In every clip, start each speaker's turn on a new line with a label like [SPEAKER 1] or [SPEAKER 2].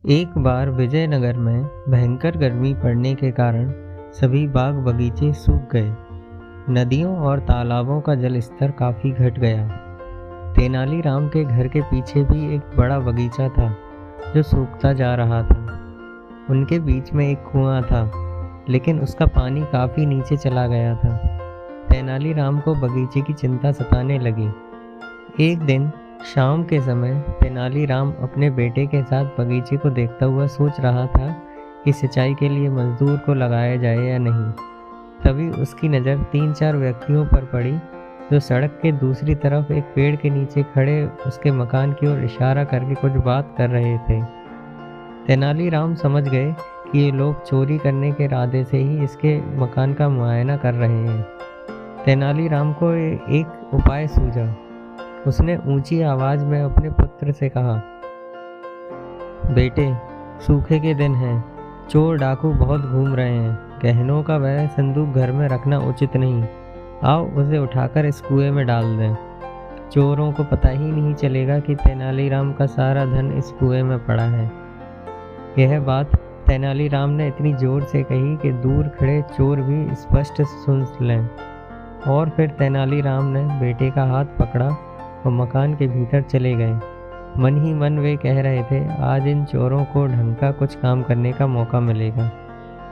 [SPEAKER 1] एक बार विजयनगर में भयंकर गर्मी पड़ने के कारण सभी बाग बगीचे सूख गए। नदियों और तालाबों का जल स्तर काफी घट गया। तेनालीराम के घर के पीछे भी एक बड़ा बगीचा था जो सूखता जा रहा था। उनके बीच में एक कुआं था, लेकिन उसका पानी काफी नीचे चला गया था। तेनालीराम को बगीचे की चिंता सताने लगी। एक दिन शाम के समय तेनालीराम अपने बेटे के साथ बगीचे को देखता हुआ सोच रहा था कि सिंचाई के लिए मजदूर को लगाया जाए या नहीं। तभी उसकी नज़र 3-4 व्यक्तियों पर पड़ी जो सड़क के दूसरी तरफ एक पेड़ के नीचे खड़े उसके मकान की ओर इशारा करके कुछ बात कर रहे थे। तेनालीराम समझ गए कि ये लोग चोरी करने के इरादे से ही इसके मकान का मुआयना कर रहे हैं। तेनालीराम को एक उपाय सूझा। उसने ऊंची आवाज में अपने पुत्र से कहा, बेटे, सूखे के दिन हैं, चोर डाकू बहुत घूम रहे हैं। गहनों का वह संदूक घर में रखना उचित नहीं। आओ उसे उठाकर इस कुएं में डाल दें। चोरों को पता ही नहीं चलेगा कि तेनालीराम का सारा धन इस कुएं में पड़ा है। यह बात तेनालीराम ने इतनी जोर से कही कि दूर खड़े चोर भी स्पष्ट सुन लें। और फिर तेनालीराम ने बेटे का हाथ पकड़ा और मकान के भीतर चले गए। मन ही मन वे कह रहे थे, आज इन चोरों को ढंग का कुछ काम करने का मौका मिलेगा।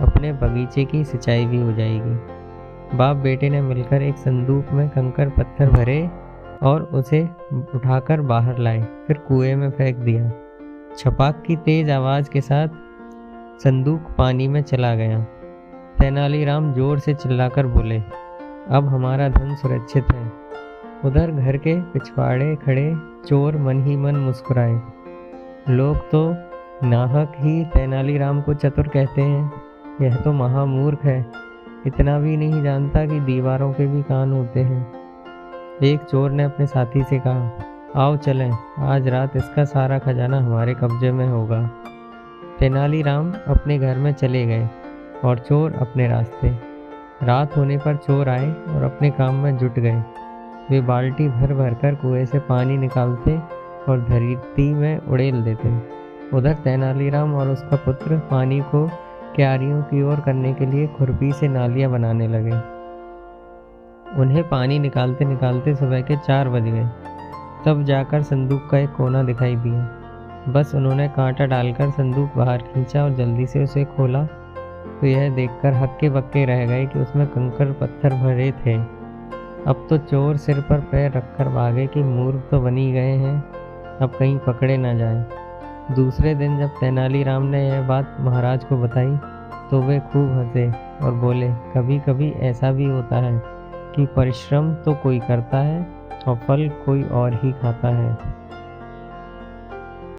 [SPEAKER 1] अपने बगीचे की सिंचाई भी हो जाएगी। बाप बेटे ने मिलकर एक संदूक में कंकड़ पत्थर भरे और उसे उठाकर बाहर लाए, फिर कुएं में फेंक दिया। छपाक की तेज आवाज के साथ संदूक पानी में चला गया। तेनालीराम जोर से चिल्लाकर बोले, अब हमारा धन सुरक्षित है। उधर घर के पिछवाड़े खड़े चोर मन ही मन मुस्कुराए। लोग तो नाहक ही तेनालीराम को चतुर कहते हैं। यह तो महामूर्ख है, इतना भी नहीं जानता कि दीवारों के भी कान होते हैं। एक चोर ने अपने साथी से कहा, आओ चलें, आज रात इसका सारा खजाना हमारे कब्जे में होगा। तेनालीराम अपने घर में चले गए और चोर अपने रास्ते। रात होने पर चोर आए और अपने काम में जुट गए। वे बाल्टी भर भर कर कुएं से पानी निकालते और धरती में उड़ेल देते। उधर तेनालीराम और उसका पुत्र पानी को क्यारियों की ओर करने के लिए खुरपी से नालियां बनाने लगे। उन्हें पानी निकालते निकालते सुबह के 4 बज गए। तब जाकर संदूक का एक कोना दिखाई दिया। बस उन्होंने कांटा डालकर संदूक बाहर खींचा और जल्दी से उसे खोला तो यह देखकर हक्के बक्के रह गए कि उसमें कंकड़ पत्थर भरे थे। अब तो चोर सिर पर पैर रखकर भागे कि मूर्ख तो बनी गए हैं, अब कहीं पकड़े ना जाएं। दूसरे दिन जब तेनालीराम ने यह बात महाराज को बताई तो वे खूब हंसे और बोले, कभी कभी ऐसा भी होता है कि परिश्रम तो कोई करता है और फल कोई और ही खाता है।